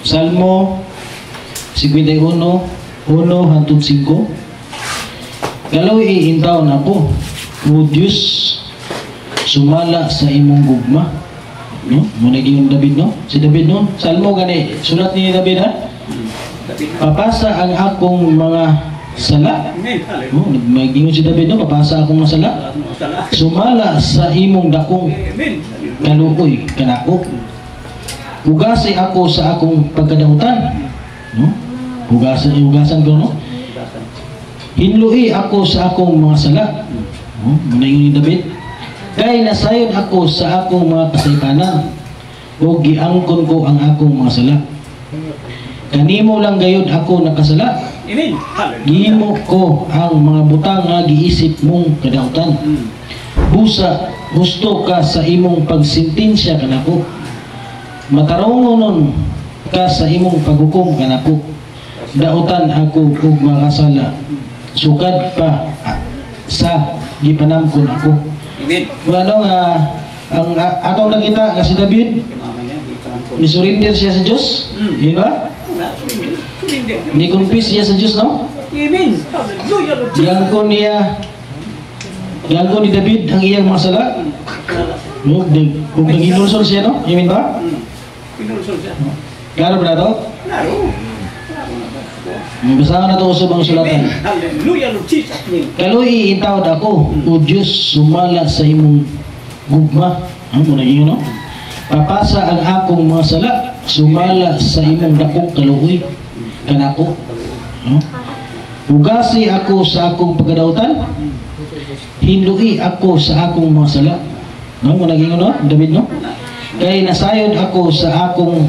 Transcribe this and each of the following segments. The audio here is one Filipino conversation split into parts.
Salmo 51, 1 hangtod 5. Kalau iintaw na po, O Diyos, sumala sa imong gugma. No? Muna yung David, no? Si David, no? Salmo gani, sulat ni David, ha? Papasa ang akong mga sala. No? Nagmagingon si David, no? Papasa akong mga sala. Sumala sa imong dakong kaluoy, kanako. Hugasay ako sa akong pagkadamutan. No? Hugasan ko, no? Hinlui ako sa akong mga sala. No? Muna yun ni David. Kay nasayod ako sa akong mga kasaypanan, o giangkon ko ang akong mga sala. Kanimo lang gayud ako nakasala. Amen. Gihimo ko ang mga butang nga giisip mong kadautan. Busa, gusto ka sa imong pagsintensya kanako. Matarongonon ka sa imong paghukom kanako. Dautan ako og makasala. Sukad pa sa gipanamkon ako. Amen. Ano nga ang atong nakita nga si David, ni-surrender siya sa Diyos. Di ba? Ni-confess siya sa Diyos, no? Amen. Hallelujah, Lord Jesus. Gangko ni David ang iyang mga sala. No, kung nag-inulsol siya, no? Amen ba? Pinulsol siya. Klaro ba na ito? Klaro. Basahan na ito usap ang sulatan. Hallelujah, Lord Jesus. Kaloy itawad ako, O Diyos, sumala sa imong gugma. Ano mo naging, no? Papasa ang akong mga sala, sumala sa imong dakong kaluoy, kanako. No? Hugasi ako sa akong pagkadautan, hinlui ako sa akong mga sala. No? Mo naging, no? David, no? Kay nasayod ako sa akong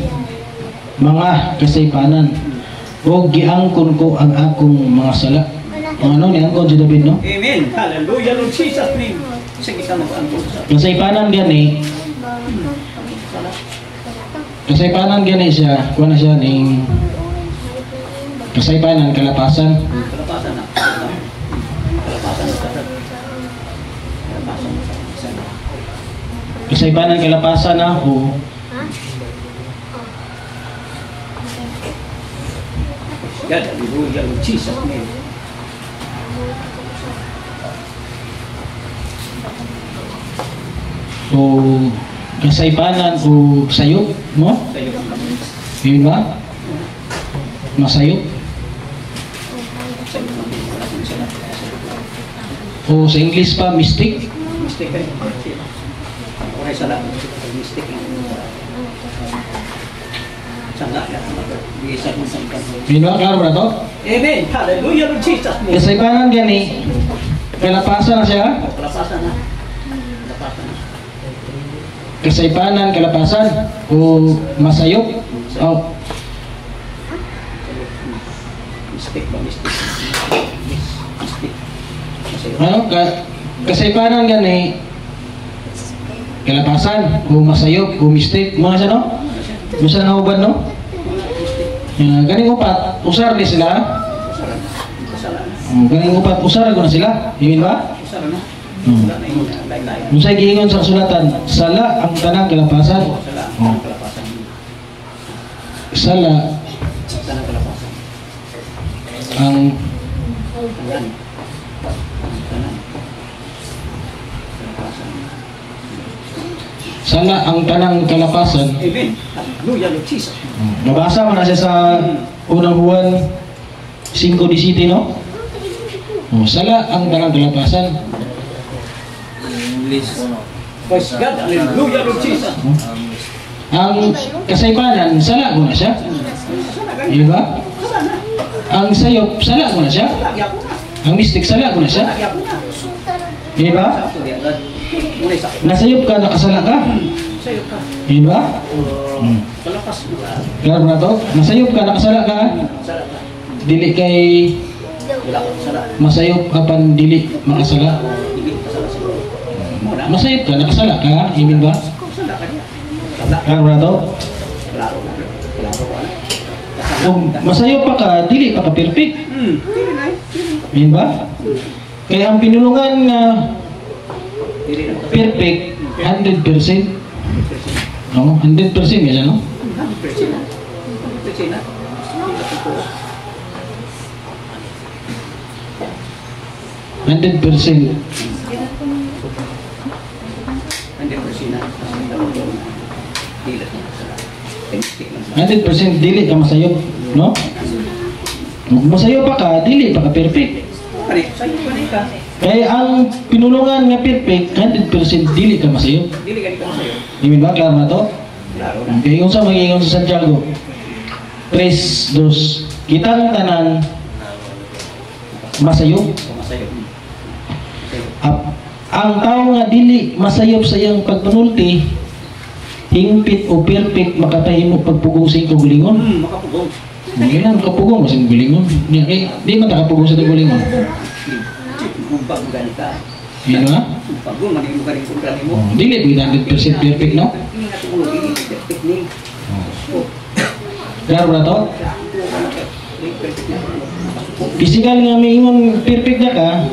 mga kasaypanan, o giangkon ko ang akong mga sala. Ang ano ni angkon si David, no? Amen. Hallelujah, Lord Jesus. Name. Sige ka mag-angkon sa. Kasaypanan gani. Kasaypanan gani siya. Kuha na siya ning kasaypanan, kalapasan. Kalapasan na. Kalapasan na. Kalapasan na. Kasaypanan, kalapasan na. O God, hallelujah, Lord Jesus. Name. o kasaypanan o sayop, no? Tayo ang kami. Yun ba? Masayop. O sa English pa, mystic. Mistake ka rin. Okay, sala. Mistake lang. Sala. Bisa mo sa ikan. Yun ba? Klaro ba na to? Amen. Hallelujah, Lord Jesus. Name. Kasaypanan gani. Kalapasan na siya. Kalapasan na. Kalapasan na. Kasaypanan, kalapasan o masayop. O Mistake ba? Mistake. Mistake. ano? Kasaypanan gani. Kalapasan o masayop o mistake. Mga siya, no? Gusto na ubad, no? Ganing upat, usar di sila. Ganing upat, usar ko na sila. Imin ba? Kung sa'y giingon sa kasulatan, sala ang tanang kalapasan. Sala ang sala ang tanang kalapasan. Amen. Hallelujah, Lord Jesus. Nabasa mo na siya sa unang Juan 5:17, no? Sala ang tanang kalapasan. Praise God. Hallelujah, Lord Jesus. Ang kasaypanan, sala ko na siya. Di ba? Ang sayop, sala ko na siya. Ang mystic, sala ko na siya. Di ba? Nasayop ka, nakasala ka. Sayop ka. Di ba? Kalapas mo ka. Klaro na to? Nasayop ka, nakasala ka. Sala ka. Dili kay Wala ka sala. masayop apan dili makasala. Hindi ka sala sa Lord. Muna. Masayop ka, nakasala ka. Imin ba? Sala ka niya. Sala. Klaro na to? Klaro na. Klaro ka na. Kung masayop pa ka, dili pa ka perfect. Hindi na. Imin ba? Kaya ang pinulungan nga perfect 100%. No? 100% yan, no? 100%. Persina. Hindi na po. 100%. Hindi Persina. Dili. Technique lang. 100% dili ka masayop, no? Kung masayop pa ka, dili pa ka perfect. Kani, sa'yo ka. Kaya ang pinulungan nga perfect, 100% dili ka masayop. Dili ka sa'yo. Hindi ba? Klaro na to? Klaro na. Okay, kung sa mag-iingon sa Santiago, 3:2, kitang tanan masayop. Sa'yo. Ang tao nga dili masayop sa iyang pagpanulti, hingpit o perfect makatahimo pagpugong sa iyong kagulingon. Makapugong. Hindi lang kapugong sa iyong kagulingon. Di man takapugong sa iyong kagulingon. Gumpag mo ganita. Yun ba? Gumpag mo, manigin mo ka rin kung gani mo. Dili, 100% perfect, no? Hindi nga ito dili, technique. Klaro na to? Perfect na. Physical nga may ingon perfect na ka,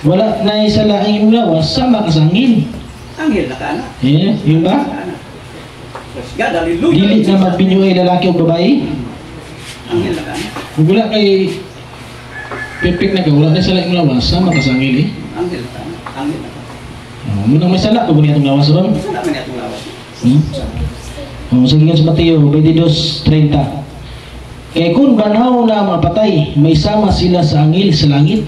wala na isa lang ang iyong lawas, sama ka sa angin. Anghel na ka na. Yun ba? Praise God, hallelujah. Dili na magbinyo ay lalaki o babae. Anghel na ka na. Kung wala kay perfect na ka, wala na isa lang iyong lawas, sama ka sa angin eh. Anghel na ka na. Anghel na ka na. Munang may sala, kung itong lawas ron. Saan naman itong lawas? Sige nga sa Mateo 22:30. Kaya kung banaw na mga patay, may sama sila sa angil sa langit.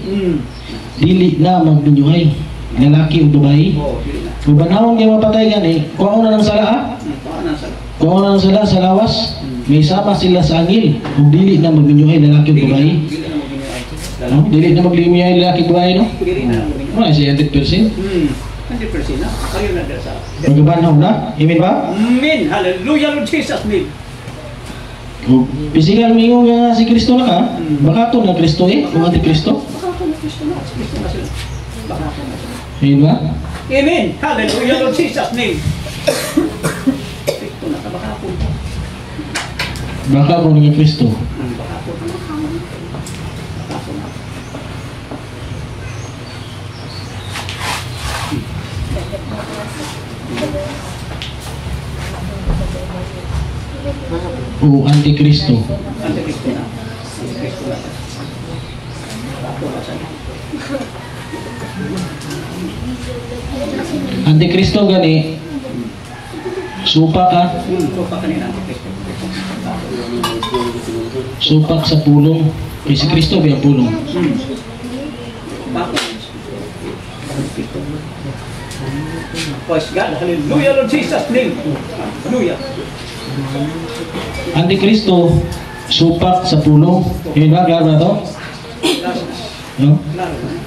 Dili na magbinyuhay, lalaki o babae. Oo, dili na. Kung banawang kayo mapatay gani, kuha na ng sala ha? Paano na sala? Kuha na ng sala sa lawas, may sama sila sa angil. Kung dili na magbinyuhay, lalaki o babae. Dili na magbinyuhay. No? Dili na magbinyuhay, lalaki o babae, no? Dili na magbinyuhay. Wala siya 100%. 100% na. Kayo na dala sa... Magbanaw na, amen ba? Amen! Hallelujah, Lord Jesus, amen! Kung physical mo yung si Kristo na ka, baka ito na Kristo eh, kung anti-Kristo. Baka ako na Kristo na. Kristo na sila. Baka ako na sila. Amen ba? Amen! Hallelujah, Lord Jesus, name! Kristo na ka. Baka ako na. Baka ako na Kristo. Baka ako na. Baka ako na. O anti-Kristo. Ante Kristo na. Ante Kristo na. Baka ako na sila. Anti-Kristo gani, supa ka, So, pa kanina Ante Kristo. supak sa pulong. Kay si Kristo ba yung pulong? Bakit? Praise God. Hallelujah, Lord Jesus, name! Hallelujah! Anti-Kristo, supak sa pulong. Yun ba? Klaro na to? Klaro na. No? Klaro na.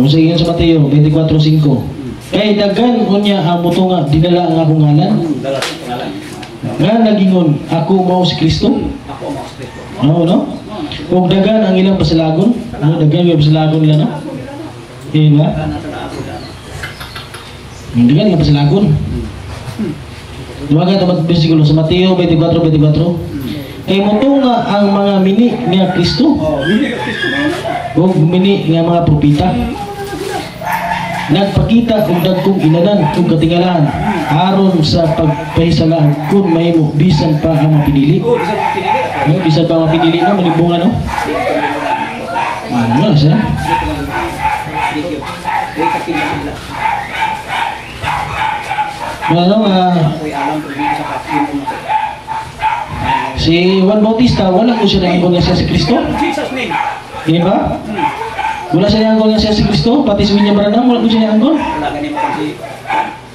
Sige yun sa Mateo 24:5. Kay daghan unya ang mutunga dinala ang akong ngalan. Dala sa pangalan. Nga nagingon, ako mao si Kristo. Ako ang mga Kristo. No? Kung dagan ang ilang pasalagon, dagan yung pasalagon nila, no? Yun ba? Kana sa ako dala. Yung dagan yung pasalagon. Dumaga ito bersikulo sa Mateo 24:24. Kay mutunga ang mga mini niya Kristo. Oh, hindi ka Kristo na. O mini nga mga propita. Nagpakita kung dagkong inanan kung katingalahan aron sa pagpahisalaan kung mahimo bisan pa ang mapinili. Oh, bisa mo pinili. No, bisan pa ang mapinili na malibungan, no? Ano siya? Thank you. Wait ka pinili. Ano Ako'y alam kung hindi sa kapatid mo. si Juan Bautista wala ko siya nangangkol nga siya si Kristo. Jesus name. Di ba? Wala siya nangangkol nga siya si Kristo, pati si William Branham wala ko siya nangangkol. Wala ganito pa si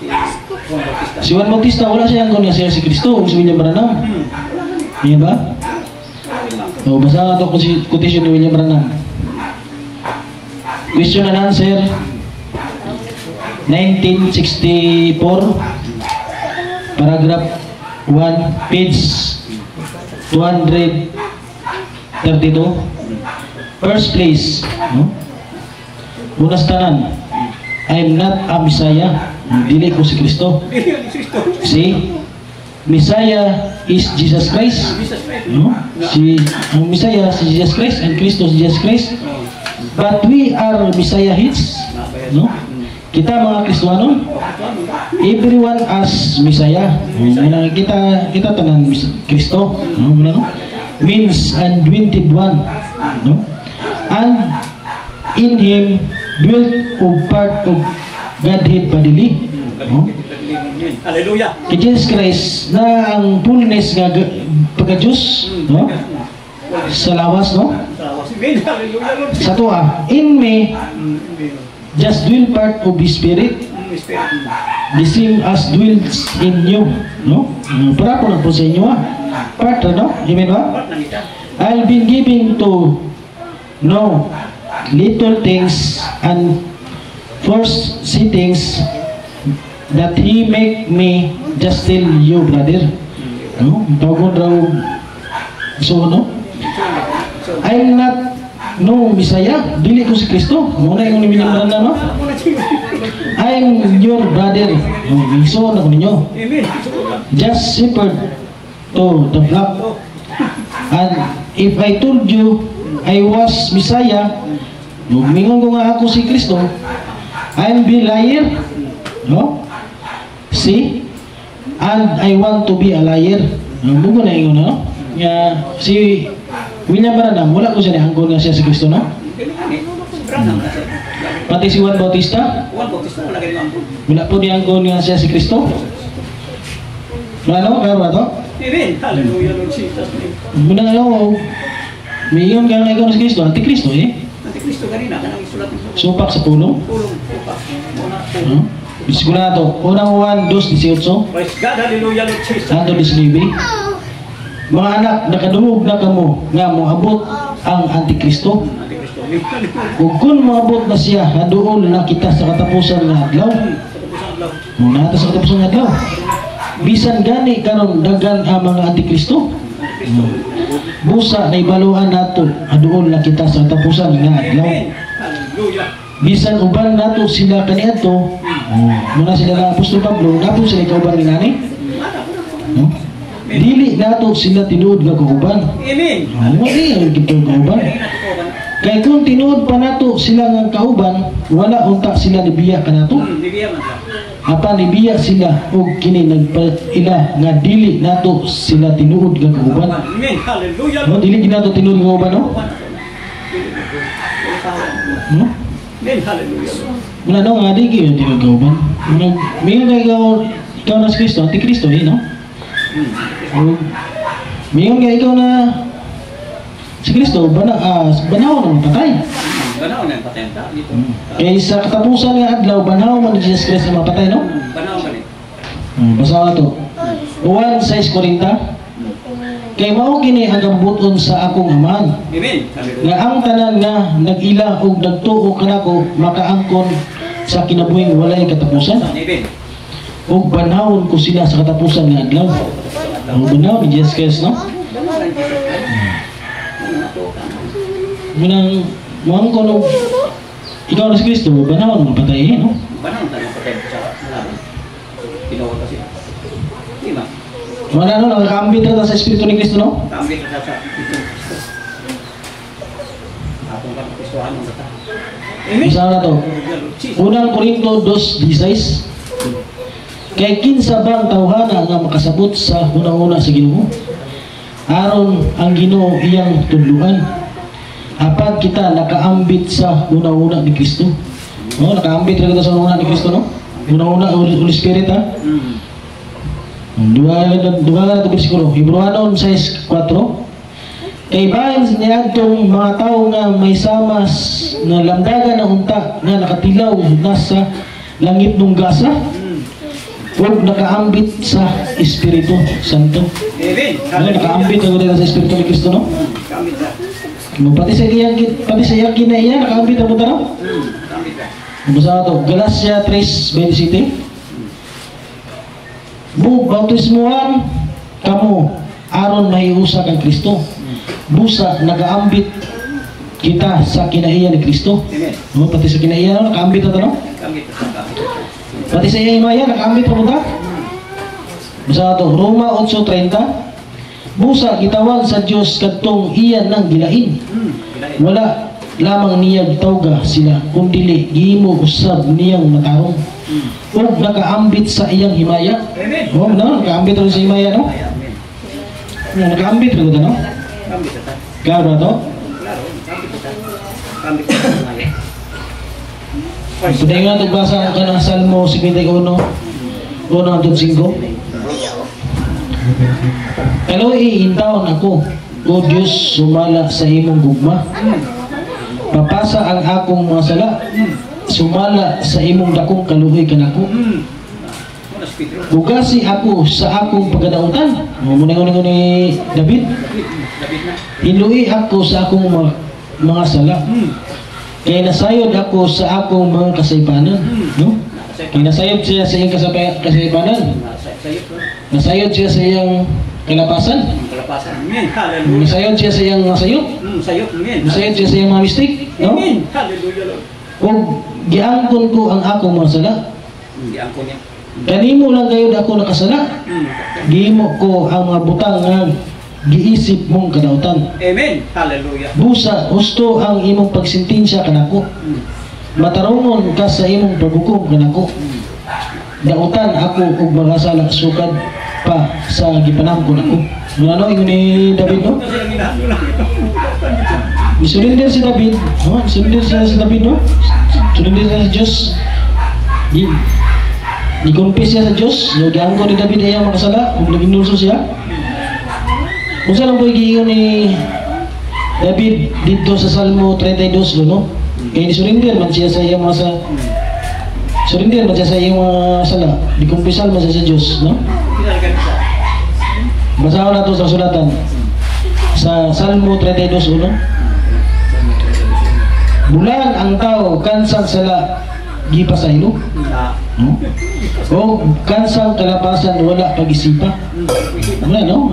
Juan Bautista. Si Juan Bautista wala siya nangangkol nga siya si Kristo o si William Branham. Di ba? O basa nga ito quotation ni William Branham. Question and answer 1964 paragraph 1 page 232 first place, no? Unas tanan, I'm not a Messiah, dili ko si Kristo. See, Messiah is Jesus Christ, no? Ang Messiah si Jesus Christ and Kristo si Jesus Christ, but we are Messiah hits, no? kita mga Kristiyano, everyone as Messiah. Kita tanan Kristo, no? Means anointed one, no? And in him dwelt of part of Godhead bodily, no? Hallelujah. Kay Jesus Christ na ang fullness nga pagka-Diyos, no? Sa lawas, no? Amen. Hallelujah, Lord. Sa tuwa, in me just dwell part of the Spirit, the same as dwells in you, no? Para po na po sa inyo, part, no? Amen ba? I'll be giving to know little things and first see things that he make me just tell you, brother. No? Tawag raw, so, no? I'm not no Messiah, dili ko si Kristo. Muna yung nimilimbahan na, no? I'm your brother. Iso na ko ninyo. Just shepherd to the flock. And if I told you I was Messiah, mingon ko nga ako si Kristo, I'm be liar, no? See? And I want to be a liar. Bugo na ingon, no? Si William Branham, wala ko siya niangkon nga siya si Kristo, no? Pati si Juan Bautista? Wala po niangkon nga siya si Kristo? Ano? Kaya ba ito? Amen. Hallelujah, Lord Jesus. Muna nga ako, may iyon kaya nga ikaw na si Kristo, Antikristo eh. Antikristo ka rin, kanang isulat ng Supak sa puno. tulong. Muna. Bisigurado, unang 1, 2, 18. Praise God. Hallelujah, Lord Jesus. Ando dislibi. Mga anak, nakadungog na kamo nga moabot ang Antikristo. Antikristo. Ug kung moabot na siya, haduol na kita sa katapusan nga adlaw. Muna sa katapusan nga adlaw. Bisan gani karon dagan ang mga Antikristo. Busa na ibaluan nato, haduol na kita sa katapusan nga adlaw. Hallelujah. Bisan uban nato sila kaniadto. Muna sila ng Apostol Pablo, napo sila kauban ni nani. No? Dili nato sila tinuod nga kauban. Amen. Wala yung kitong kauban. Kaya kung tinuod pa nato sila nga kauban, wala unta sila nibiya ka nato. Nibiya man siya. Apa nibiya sila o kini nagpaila nga dili nato sila tinuod nga kauban. Amen. Hallelujah. No, dili ginato tinuod nga kauban, no? No? Amen. Hallelujah. Wala no nga di kayo tinuod kauban. Mayon kay ikaw na si Kristo, Antikristo eh, no? Mayon kay ikaw na si Kristo, banaw na mapatay. Banaw na yung patenta dito. Kaya sa katapusan nga adlaw, banaw man ni Jesus Christ na mapatay, no? Banaw man eh. Basa ka to. 1:6 kay mao kini ang gambuton sa akong amahan. Amen. Nga ang tanan nga nag-ila og nagtuo kanako makaangkon sa kinabuhing walay katapusan. Amen. Ug banawon ko sila sa katapusan nga adlaw. Ang banaw ni Jesus Christ, no? Munang muang ko no, ikaw na si Kristo, banawon mo patay, no? Banaw na yung patenta sa laban. Tinawag kasi. Di ba? Wala no, nakakambit na sa Espiritu ni Kristo, no? Kambit na sa itong Kristo. Atong Kristohan ng bata. Amen. Saan na to? Unang Korinto 2:16. Kay kinsa bang tawhana nga makasabot sa una-una sa Ginoo? Aron ang Ginoo iyang tudluan. Apat kita nakaambit sa una-una ni Kristo. No, nakaambit ra kita sa una-una ni Kristo, no? Una-una Holy Spirit, ha? Dua na ito bersikulo. Hebreano 6:4. Kay bahin niya itong mga tao nga may samas na lamdagan ng unta nga nakatilaw nasa langit ng gasa o nakaambit sa Espiritu Santo. Amen. No, nakaambit na sa Espiritu ni Kristo, no? Kambit na. No, pati sa yakin na iya, nakaambit na po tanaw. Kambit na. Basta ito, Galatia 3:27. Bautismuhan kamo aron mahiusa kang Kristo. Busa nagaambit kita sa kinaiya ni Kristo. Amen. No, pati sa kinaiya no, nakaambit na to, no? Kambit na. Kambit. Pati sa iya imaya nakaambit na po ta. Basta ito, Roma 8:30. Busa gitawag sa Dios kadtong iya nang gilain. Wala lamang niyag tawga sila kundili gihimo usab niyang matarong ug nakaambit sa iyang himaya. Amen. Oh, no, nakaambit rin sa himaya, no? Ay, amen. Nakaambit rin ito, no? Kambit ata. Klaro na to? Klaro, kambit ata. Kambit ata ngayon. Pwede nga nagbasa ka ng Salmo 51, 105. Kalau iintaon ako, O Diyos, sumala sa imong gugma. Papasa ang akong mga sala, sumala sa imong dakong kaluoy kanako. Unas Pedro. Bugasi ako sa akong pagkadautan. Muna ni David. David na. Hinluwi ako sa akong mga sala. Kaya nasayod ako sa akong mga kasaypanan. No? Kaya nasayod siya sa iyang kasaypanan. Sayop no? Nasayod siya sa iyang kalapasan. Kalapasan. Amen. Hallelujah. Nasayod siya sa iyang mga sayop. Sayop. Amen. Nasayod siya sa iyang mga mistake. No? Amen. Hallelujah Lord. Kung giangkon ko ang akong mga sala, Hindi angko niya. kanimo lang gayud ako nakasala. Gihimo ko ang mga butang nga giisip mong kadautan. Amen. Hallelujah. Busa, husto ang imong pagsintensya kanako. Matarungon ka sa imong paghukom kanako. Dautan ako og mga sala sukad pa sa gipanangkon ako. Ano ingon ni David, no? Kasi ang ginano lang ito. Isulinder si David, no? Isulinder siya si David, no? Isulinder siya sa Diyos. Di-confess siya sa Diyos. Nagangko ni David ay ang makasala. Kung nag-inulso siya. Kung saan ang po igiyon ni David dito sa Salmo 32, no? Kaya ni-surrender man siya sa iyang mga surrender man siya sa iyang mga sala. Di-confessal man siya sa Diyos, no? Pinalagan sa. Basahan nato sa sulatan. Sa Salmo 32, no? Bulan ang tao kansang sala gipasaylo. No? O kansang kalapasan wala pag-isipa. Wala, no?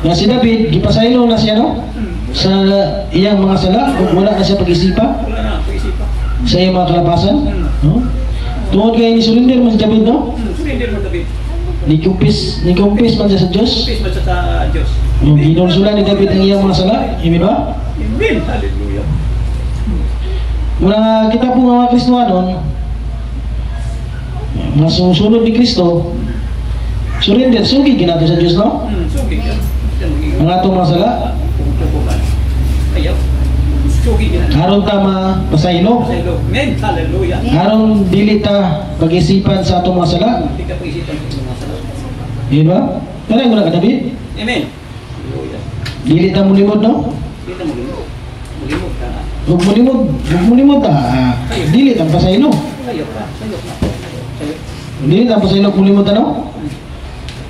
Na si David, gipasaylo na siya, no? Sa iyang mga sala, wala na siya pag-isipa. Wala na, pag-isipa. Sa iyang mga kalapasan. No? Tungod kayo ni surrender man si David, no? Surrender mo David. Ni-confess man siya sa Diyos. Peace mo sa Diyos. Ginulsulan ni David ang iyang mga sala. Amen ba? Amen. Hallelujah. Mula kita po mga Kristohanon, mga sumusunod ni Kristo, surrender, sugi ginato sa Diyos, no? Sugi ka. Ang atong mga sala, Ayaw. Sugi ka. aron tama pasaylo, Amen. Hallelujah. aron dili ta pag-isipan sa atong mga sala. Hindi ka pag-isipan ng mga sala. Di ba? Kaya mo na ka, David? Amen. Hallelujah. Dili ta mulimod, no? Kita mo limot. Mulimot ka. Huwag mulimod ta, dili ta pasaylo. Sayop ka. Sayop na. Sayop. Dili ta pasaylo kung mulimod ta, no?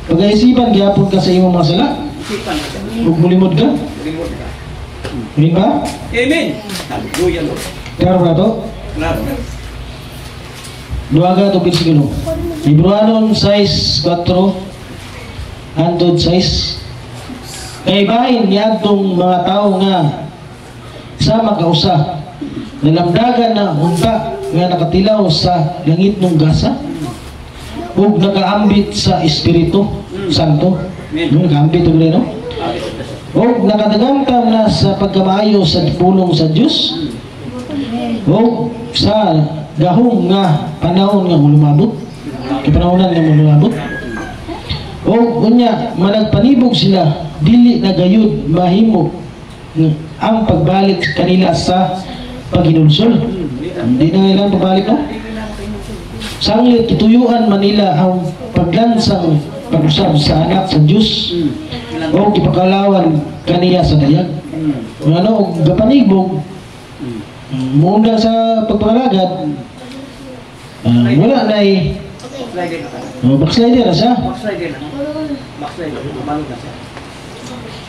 Pag-isipan, gihapon ka sa imong mga sala. Isipan ka. Huwag mulimod ka. Mulimot ka. Amen ba? Amen. Hallelujah Lord. Klaro na to? Claro. Duaga to pirsikulo. Libroanon 6:4 hangtod 6. Kay bahin niadtong mga tao nga sa magkausa nalamdagan na unta nga nakatilaw sa langit ng gasa ug nakaambit sa Espiritu Santo. Nakaambit ug no? O nakadagamtam na sa pagkamaayo sa pulong sa Diyos o sa gahong nga panahon nga lumabot kipanahonan nga lumabot o unya managpanibog sila dili na gayud mahimo ang pagbalik kanila sa paghinulsol. Hindi na ilang pagbalik, no? Sanglit kituyuan manila ang paglansang pag-usab sa anak sa Diyos o kipakalawan kaniya sa dayag. Ano, o gapanibog muundang sa pagpakalagad wala na Backslider na ka. backslider na siya. Backslider na. Backslider. Mabalog na siya.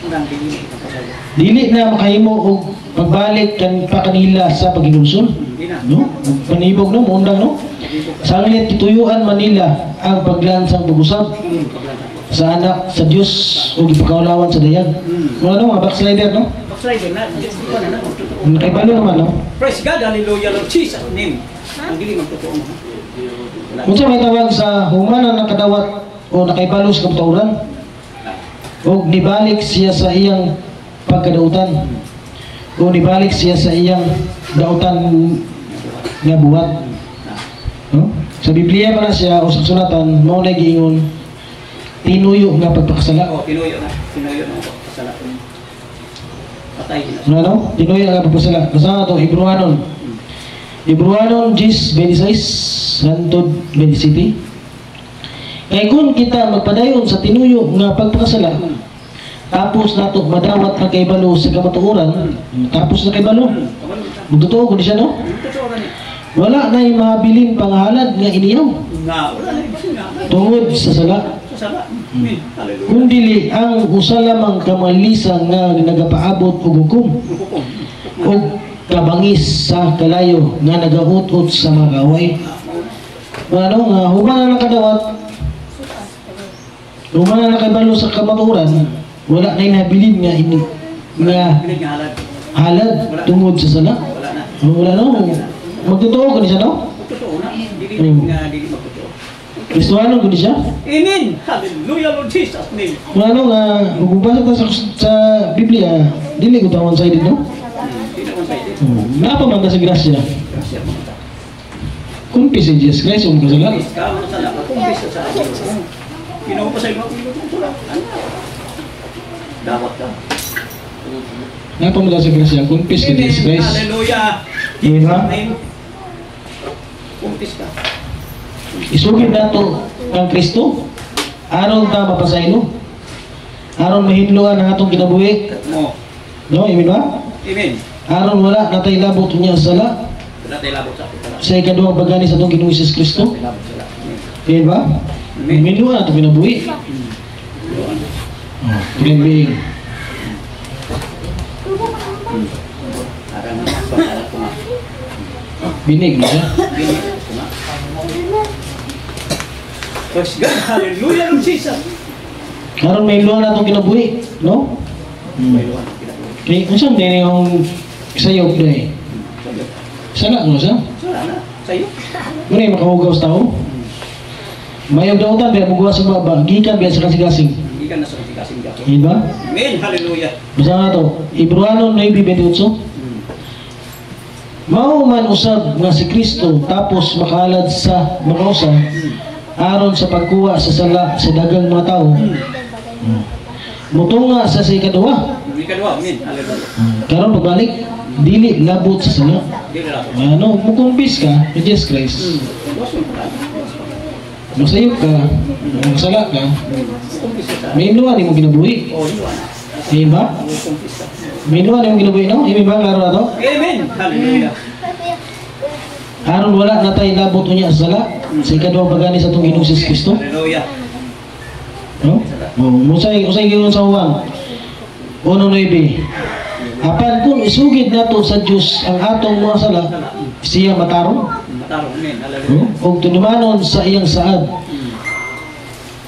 Unang pinili ka sa siya. Dili na makahimo og pagbalik pa kanila sa paghinulsol, Hindi na. no? Panibog, no, muundang, no? Sanglit kituyuan manila ang paglansang pag-usab sa anak sa Diyos o gipakaulawan sa dayag. Ano, mga backslider, no? Backslider na. Yes, di pa na. Naibalo naman, no? Praise God. Hallelujah Lord Jesus name. Ang dili magtotoo mo. Kung siya may tawag sa human na nakadawat o nakaibalo sa kapatauran o nibalik siya sa iyang pagkadautan kung ibalik siya sa iyang dautan nga buhat. No? Sa Biblia pa na siya o sa sulatan mo na giingon tinuyo nga pagpakasala. Oh, tinuyo na pagpasala. Patay na. Ano? Tinuyo nga pagpakasala. Basta nga ito, Hebrewanon 10:26 hangtod 27. Kaya kung kita magpadayon sa tinuyo nga pagpakasala, tapos nato madawat na kay balo sa kamatuoran, tapos na kay balo. Magtotoo ko di siya, no? Wala na yung mabiling panghalad nga iniyaw. Wala na yung Tungod sa sala. sala. Hallelujah. Kundili ang usa lamang kamalisang nga nagapaabot og hukom o kabangis sa kalayo nga nagaut-ut sa mga kaway. Ano nga human na nakadawat, human na nakabalo sa kamatuoran, wala na yung nabilin nga ini nga Binig nga halad tungod sa sala. Wala na. Wala no. Magtotoo ko ni siya, no? Totoo na. Dili magtotoo. Kristohano ko ni siya. Amen. Hallelujah, Lord Jesus' name. Ano nga, kung basa ta sa Biblia, dili ko tawon sa edit, no? Hindi naman sa ito. Napa man ta sa grasya. Gracias mga ta. Kung si Jesus Christ, kung kasala. Kumpis ka, mga sala ka. Kumpis ka sa akin. Ginawa pa sa iyo. Dapat ka. Napa man ta sa grasya, kung si Jesus Amen. Christ. Hallelujah. Diba? Amen. Kumpis ka. Isugid nato kang Kristo. Aron ta mapasaylo. Aron mahidloan ang atong kinabuhi. Mo. No, amen ba? Amen. Aron wala natay labot niya sa sala. Wala tayo labot sa akin. Sa ikaduhang pagani sa atong Ginoong Hesus Kristo. Labot sila. Amen. Amen ba? Amen. Mahidloan atong kinabuhi. Being. Aram na pagkalat ko nga. Binig na siya. Binig ko nga. Praise God. Hallelujah, Lord Jesus. Karon may luha na itong kinabuhi, no? May luwan. Kinabuhi. Kaya kung saan din yung sayop na eh. Sabi. Sana, no siya? Wala na. Sa'yo. Muna yung makahugaw sa tao. Mayog dautan, biya bugawa sa baba, gikan biya sa kasing-kasing. Hindi ka nasa kasing gato. Hindi ba? Amen. Hallelujah. Basta nga to, Hebrewanon 9:28. Mao man usab nga si Kristo tapos makalad sa mga usa aron sa pagkuha sa sala sa dagang mga tao. Mutunga sa ikaduha. Hindi ka duwa. Amen. Hallelujah. Karon pagbalik, dili labot sa sala. Hindi na labot. Ano, mukumpis ka with Jesus Christ. Buwas mo pala. Masayop ka, magsala ka, Kumpis ka sa. may inuwan mo ginabuhi. O, luwan. Di ba? Kumpis ka. May inuwan mo ginabuhi, no? Ibig ba klaro na to? Amen. Hallelujah. Aron wala na tayo labot niya sa sala sa ikaduhang pagani sa itong Ginoong Hesus Kristo. Hallelujah. No? Usay giyon sa Juan 1:9. Apan kung isugid nato sa Dios ang atong mga sala, siya matarong. Matarong. Amen. Hallelujah. O tunumanon sa iyang saad.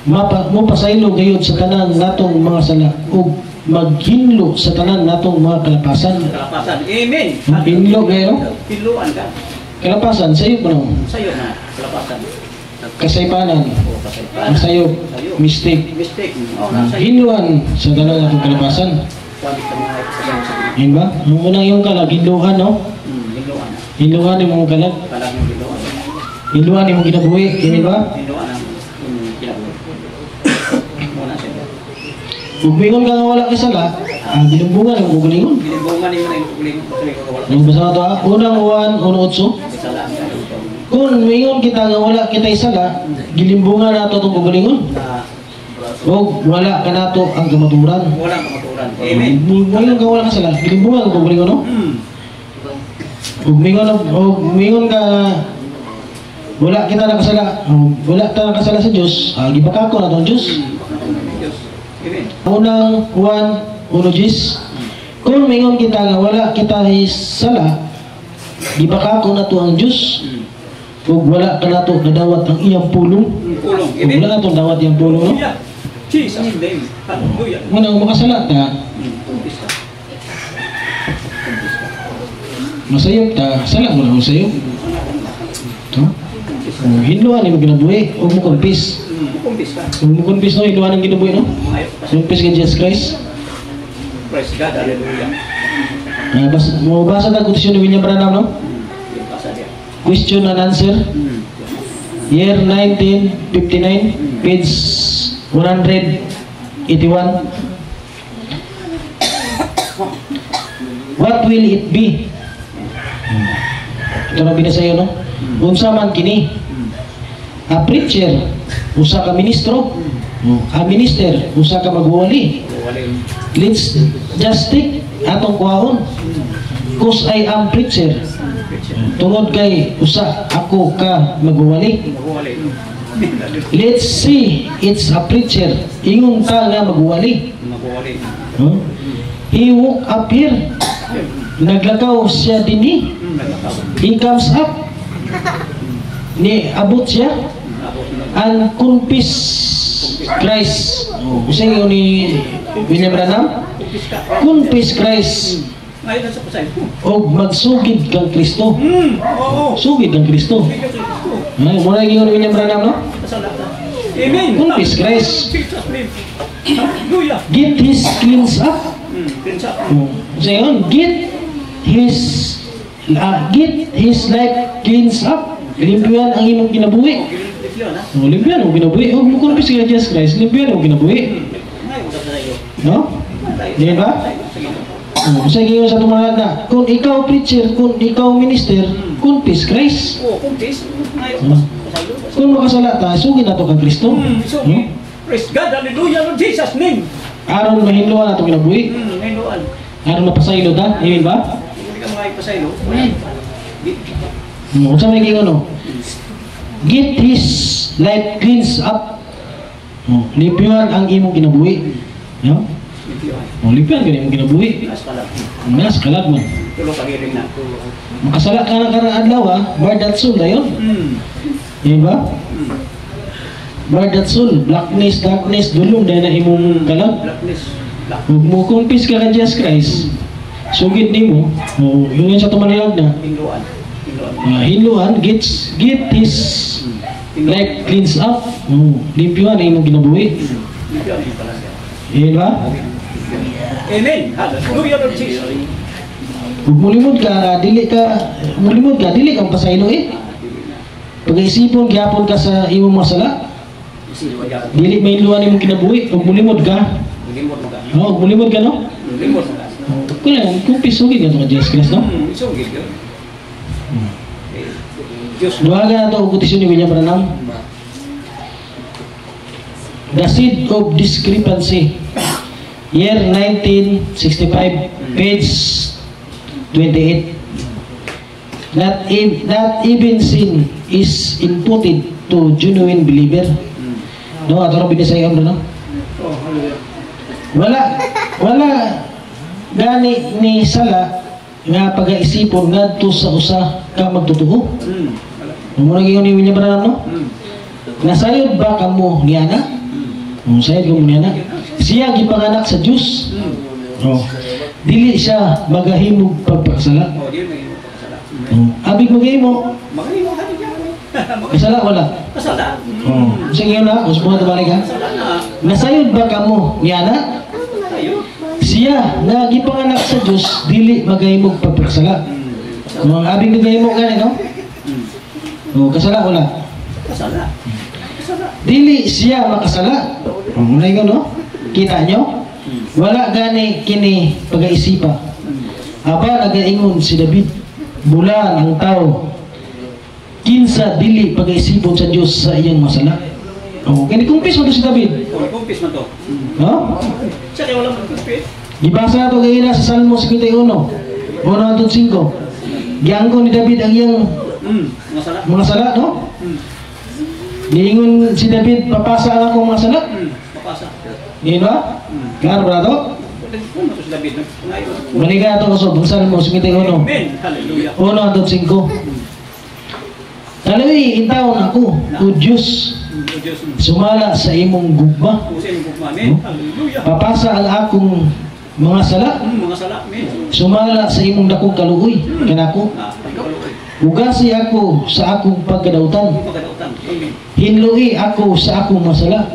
Mo pasaylo gayud sa tanan natong mga sala ug maghinlo sa tanan natong mga kalapasan. Kalapasan. Amen. Hinlo gayo. Hinluan ka. Kalapasan sayo pa no. Sa'yo na. Kalapasan. Kasaypanan. O, kasay pa. Ang sayo. Mistake. Mistake. O, nasa iyo. Hinluan sa tanan natong kalapasan. Sabi ka mga kasama sa iyo. Yun ba? Ang unang yung kalag, hinluan, no? Hinluan na. Hinluan yung mga kalag. Kalag yung hinluan. Hinluan yung kinabuhi. Yun ba? Hinluan ang kinabuhi. Muna siya. Kung bingon ka nga wala ka sala, ang ginumbungan yung kukulingon. Binibungan niyo na yung kukuling. Kasi may kawala. Yung basa ito, unang uwan, unang-utso. Isa lang. Kung mingon kita nga wala kita'y sala, gilimbungan nato itong kukulingon. Na O wala ka nato ang kamaturan. walang kamaturan. Amen. Mingon ka wala ka sala, gilimbungan ang kukulingon, no? Kung mingon ka wala kita nakasala, wala ta nakasala sa Diyos, gibakako na itong Diyos. Diyos. Amen. Unang Juan 1:10. Kung mingon kita nga wala kita sala, gibakako na to ang Diyos. Ug wala ka nato nadawat ang iyang pulong. Pulong. Ug Amen. wala natong dawat iyang pulong, no? Hallelujah. Jesus name. Hallelujah. Muna kung makasala ta, Kumpis ka. Kumpis ka. masayop ta, sala mo na kung sayop. No? Hinluan mo ginabuhi, huwag mo kumpis. Kumpis ka. Huwag mo kumpis, no? Hinluan ang ginabuhi, no? Ayaw ka kasi. Kumpis kay Jesus Christ. Praise God. Hallelujah. Mabasa na quotation ni William Branham, no? Yung pasa dia. Question and answer. Year 1959, page 181. What will it be? Ito na binasa yun, no? Unsa man kini? A preacher, usa ka ministro. A minister, usa ka magwali. Let's just take atong kuhaon. Cause I am preacher. Tungod kay usa ako ka magwali. Let's see, it's a preacher. Ingon ta nga magwali. He woke up here. Naglakaw siya dinhi. He comes up. Ni abot siya. And confess Christ. Kasi yun ni William Branham. Confess Christ. O magsugid kang Kristo. Sugid kang Kristo. Muna yung William Branham, no? Amen. Confess Christ. Hallelujah. Get his cleans up. Cleans up. So yun, get his life cleans up. Limpian ang imong kinabuhi. Limpian ang kinabuhi. Huwag mo confess kay Jesus Christ. Limpian ang kinabuhi. No? Di ba? Sige yun sa tumanad na, kung ikaw preacher, kung ikaw minister, confess Christ. Confess. Kung makasala ta, sugin na to kang Kristo. Praise God, hallelujah, Lord Jesus' name. Aron mahinluan na to kinabuhi. Mahinluan. Aron mapasaylo ta, yun ba? Hindi ka mga ipasaylo. Kung sa may ano, get his life cleans up. Lipiwan ang imong kinabuhi. No? Lipiwan ka na imong kinabuhi. Mas kalag mo. Tulong pagiling na. Makasala ka na karang adlaw ha, bar that soul na yun. Yun ba? Bar that soul, blackness, darkness, dulong dahil na imong kalag. Blackness. Huwag mo confess ka kay Jesus Christ. Sugid ni mo, yung yun sa tumanilag na. Hinluan. Hinluan, get his life cleans up. Limpyuan na imong kinabuhi. Yun ba? Amen. Hallelujah, Lord Jesus. Huwag mulimod ka, dili kang pasaylo eh. Pag-iisipon, gyapon ka sa imong masala. Dili may luwan imong kinabuhi. Huwag mulimod ka. Huwag mulimod ka, no? Kailangan, kung pisugin ka ito ka Jesus Christ, no? Pisugin ka. Duhaga na ito, ugutisyon ni William Branham. The Seed of Discrepancy. Year 1965, page 28. Not even sin is imputed to genuine believer. No, ato na binasay ang no? Wala gani ni sala nga pag-iisipon ngadto sa usa ka magtutuo. Mo lagi ni William Branham, no? Nasayod ba kamo niya na? Sayod kamo niya na. Siya gipanganak sa Dios. Dili siya magahimog pagpakasala. Abig magahimo. Kasala wala? Kasala. Sige na, usbo na balik ha. Nasayod ba kamo niya na? Siya nga gipanganak sa Dios dili magahimog pagpakasala. Abig magahimo gani, no? Kasala wala? Kasala. Dili siya makasala. Muna yun, no? Kita nyo? Wala gani kini pag-aisipa. Aba nagaingon si David, bulan ang tao. Kinsa dili pag-aisipon sa Dios sa iyang masala. Kini kumpis mo to si David. Kumpis mo to. No? Siya kaya wala mo kumpis. Gibasa na ito kaya sa Salmo 51. 1:5. Giangko ni David ang iyang mga sala, no? Niingon si David, papasa ang akong mga sala. Papasa. Ngayon ba? Klaro ba ito? Balik ka ito kaso, ang Salmo 51. Amen. Hallelujah. 1:5. Talawi, intaon ako, o Diyos, sumala sa imong gugma. Papasa ang akong mga sala. Sumala sa imong dakong kaluoy. Kanako. Ugasi ako sa akong pagkadautan. Hinlui ako sa akong masala.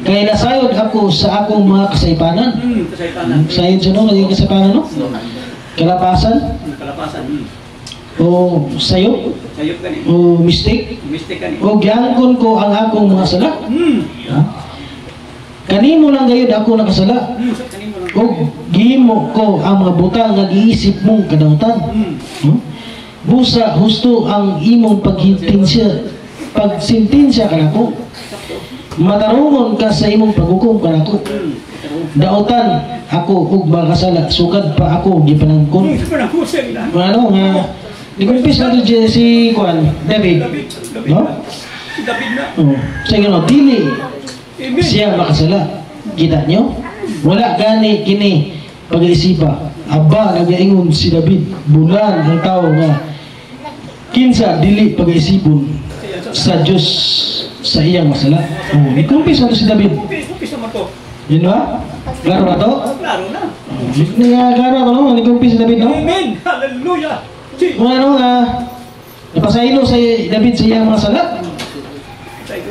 Kaya nasayod ako sa akong mga kasaypanan. Kasaypanan. Sayod siya no, naging kasaypanan no? Kalapasan, Kalapasan. o sayop, Sayop ka ni. o mistake, Mistake ka ni. o giangkon ko ang akong mga sala. Ha? Kanimo lang gayud ako nakasala. Kanimo lang. O gihimo ko ang mga butang nga giisip mong kadautan. Busa husto ang imong pagsintensya kanako. Matarungon ka sa imong paghukom kanako. Dautan ako ug mga kasala sugad pa ako gipanangkon. Ano nga nikumpis na to si Juan David. No? David na. Sa gano dili siya makasala. Kita nyo? Wala gani kini pag-iisipa. Aba nagaingon si David bulan ang tao nga kinsa dili pag-iisipon sa Diyos sa iyang masala. Nikumpis na to si David. Kumpis naman to. Yun ba? Klaro ba to? Klaro na. Klaro to no? Nikumpis si David no? Amen. Hallelujah. Ano nga napasaylo sa David sa iyang masala.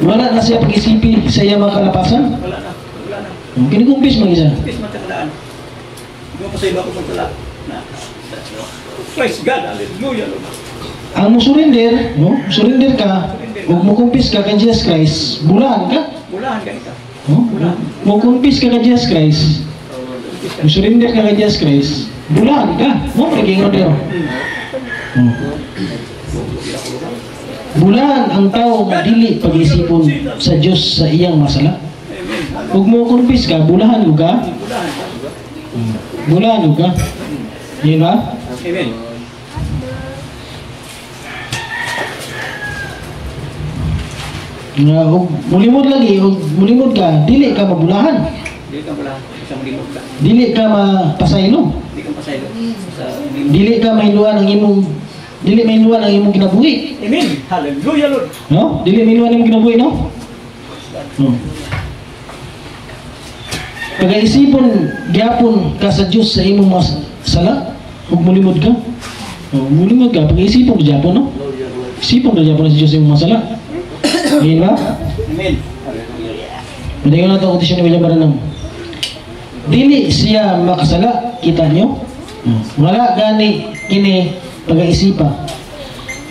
Wala na siya pag-isipi sa iyang mga kalapasan. Wala na. Wala na. Kinikumpis mo isa. Kumpis matandaan. Hindi mo pa sa iba ko magtala. Praise God. Hallelujah. Ang mo surrender, no? Surrender ka, ug mo kumpis ka kay Jesus Christ, bulahan ka. Bulahan ka ito. No? Mo kumpis ka kay Jesus Christ. Mo surrender ka kay Jesus Christ, bulahan ka. No, pagingon dito. Bulahan ang tao nga dili pag-isipon sa Dios sa iyang masala. Ug mo kumpis ka, bulahan mo ka. Bulahan mo ka. Di ba? Amen. Nga, mulimod lagi, mulimod ka, dili ka mabulahan. Dili ka bulahan. Sa malimot ka. Dili ka mapasaylo. Dili ka pasaylo. Sa Dili ka mahiluan ang imong kinabuhi. Amen. Hallelujah, Lord. No? Dili mahiluan ang imong kinabuhi, no? Pag-iisipon gyapon ka sa Dios sa imong mga sala, ug mulimod ka. Mulimod ka, pag-iisipon gyapon, no? Isipon ka gyapon sa Dios sa imong mga sala. Amen ba? Amen. Hindi ko na ito kondisyon ni William Baranang. Dili siya makasala, kita nyo? Wala gani kini pag-iisipa.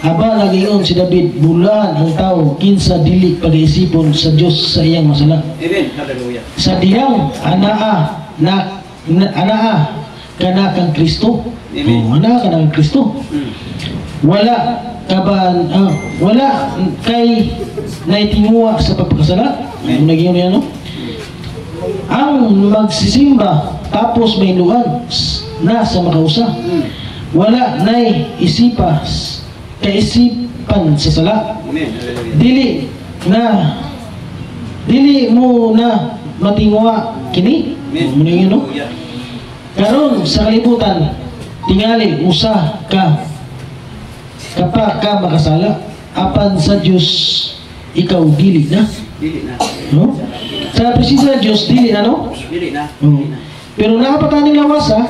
Aba nagayon si David, bulan ang tao kinsa dili pag-iisipon sa Dios sa iyang masala. Amen. Hallelujah. Sa diyang anaa kana kang Kristo. Anaa kana kang Kristo. Wala kaban wala kay naitinguwa sa pagpakasala. Naging niya no? Ang magsisimba tapos may luhan na sa makausa. Wala nay kaisipan sa sala. Dili mo na matingwa kini. Naging no? Karon sa kalibutan tingali usa ka kapag ka makasala apan sa Diyos ikaw dili na. Dili na. No? Sa presensya ng Diyos dili na no? Dili na. Pero nakapataning lawas ha.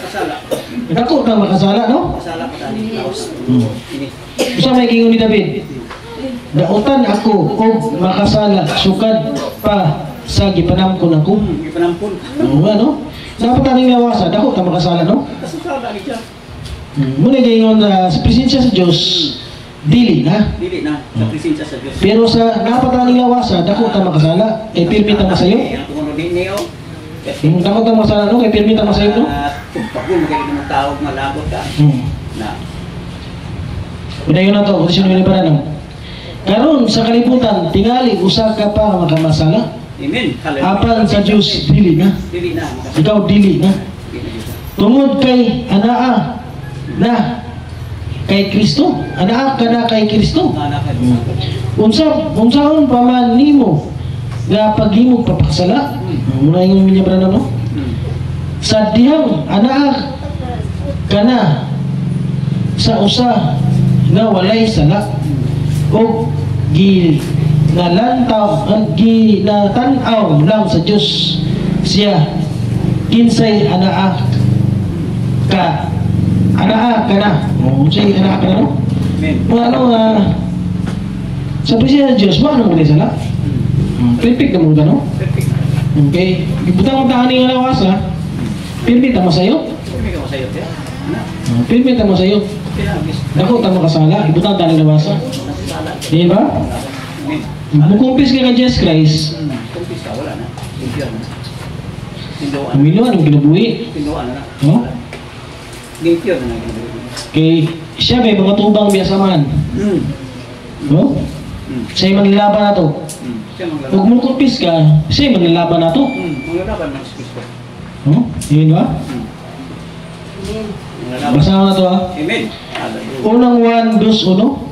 Kasala. Dako ka makasala no? Kasala pa tani. Ini. Usa may gingon ni David. Dautan ako og makasala sukad pa sa gipanamkon ako. Gipanampun. Ano? Nakapataning lawas ha. Dako ka makasala no? Kasala ni siya. Muna gingon sa presensya sa Diyos dili na. Dili na. Sa presensya sa Dios. Pero sa napataning lawasa, dako ta makasala, kay pirmi ta masayo. Kung ano din niyo. Dako ta makasala no, kay pirmi ta masayo no. Pagpagul kay mga tao malabot ka. Na. Padayon na to, kondisyon ni Baranang. Karon sa kalibutan, tingali usa ka pa makamasala. Amen. Hallelujah. Apan sa Dios dili na. Dili na. Ikaw dili na. Tungod kay anaa na kay Kristo. Anaa ka na kay Kristo. Unsaon pa man nimo nga paghimog papakasala. Muna yung minyabra na no? Sa diyang anaa ka na sa usa nga walay sala o ginatanaw lang sa Diyos siya kinsay anaa ka na say anaa ka na no? Ano sa presensya ng Diyos mo anong muli sala? Perfect na mo ka no? Perfect. Okay? Ibutang mo tahan nga lawas ha. Pirmita mo sa'yo. Hindi ka masayot ya. Pirmita mo sa'yo. Dako tamo kasala. Ibutang tahan lawas ha. Di ba? Mukumpis ka ka Jesus Christ. Kumpis ka, wala na. Limpyo na. Tindoan. Amilo, anong kinabuhi? Tindoan na. No? Limpyo na. Kay siya may mga tubang biyasaman. No? Siya manlilaban na to. Siya manglalaban. Huwag mo kumpis ka, siya manlilaban na to. Manglalaban ng Kristo. No? Yun ba? Manglalaban. Basahan na to ha. Amen. Unang 1:2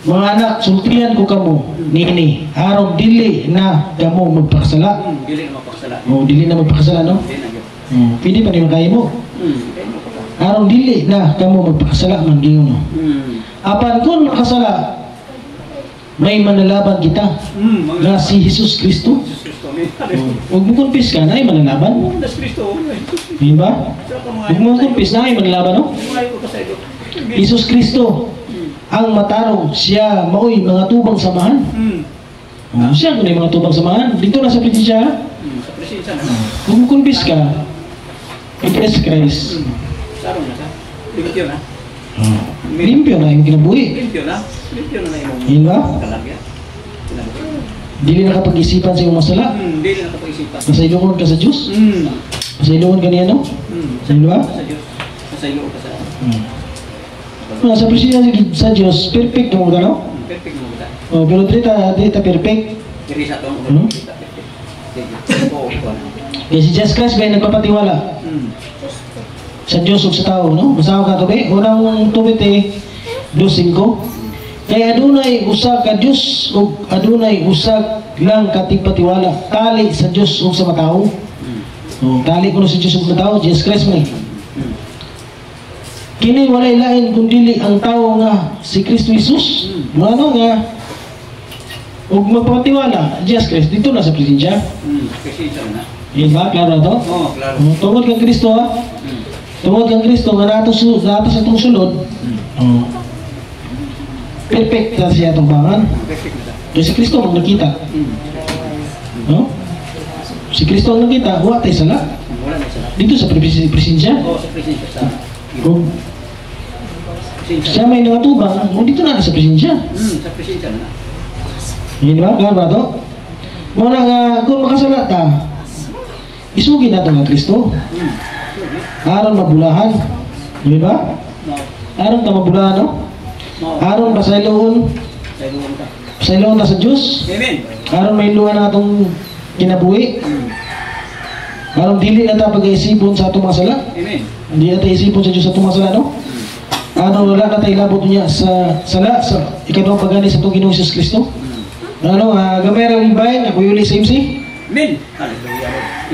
mga anak, sultihan ko kamo nini, araw dili na kamo magpakasala. Dili na mapakasala. O dili na magpakasala, no? Dili na yun. Pwede pa rin makaya mo. Araw dili na kamo magpakasala man giyon, no? Apan kung makasala, may manlalaban kita na si Jesus Kristo. Huwag mo kumpis ka na ay manlalaban. Yun ba? Huwag mo kumpis na ay manlalaban, no? Jesus Kristo ang matarong, siya maoy mga tubang samahan. Siya kung mga tubang samahan dito na sa presensya. Sa presensya na. Kung kumpis ka, i-press Christ. Sarong na siya. Limpyo na. Limpyo na yung kinabuhi. Limpyo na. Limpyo na na yung Yun ba? kalagyan. Dili na kapag-isipan sa iyong masala. Dili na kapag-isipan. Masailuon ka sa Diyos. Masailuon ka niya, no? Yun ba? Sa Diyos. Masailuon ka sa Sa presensya sa Diyos, perfect mo ka, no? perfect mo kita. Pero dito perfect. Diri sa to. Kaya si Jesus Christ ba nagpapatiwala sa Diyos o sa tao, no? Basahan ka ito ba? Unang Timothy 2:5. Kaya adunay usa ka Diyos o adunay usa lang katigpatiwala, tali sa Diyos o sa matao. Tali ko na sa Diyos o sa matao, Jesus Christ mo. Kini walay lain kundili ang tao nga si Kristo Jesus. Ano nga ug magpapatiwala Jesus Christ dito na sa presensya. Presensya na. Yun ba? Klaro to? Oo, klaro. Tungod kang Kristo ha? Tungod kang Kristo nga nato sa itong sulod. Perfect na siya itong bangan. Perfect na siya. Kaya si Kristo ang nakita. No? Si Kristo ang nakita, huwag tayo sala. Wala na sila. Dito sa presensya. Oo, sa presensya sa Kung presensya. siya may nangatubang, dito na sa presensya. Sa presensya na. Yun ba? Klaro ba ito? Muna nga, kung makasala ta, isugin natin ang Kristo. Aron mabulahan. Di ba? Aron ta mabulahan, no? Aron pasayloon. Pasayloon ta sa Diyos. Amen. Aron may luha na itong kinabuhi. Aron dili na ta pag-iisipon sa itong mga sala. Amen. Hindi na tayo isipon sa Diyos sa itong mga sala, no? Ano, wala na tayo labot niya sa sala, sa ikadawang pagani sa itong Ginoong Jesus Kristo. Ano, gamay rin bayan, ako yuli sa MC. Amen. Hallelujah.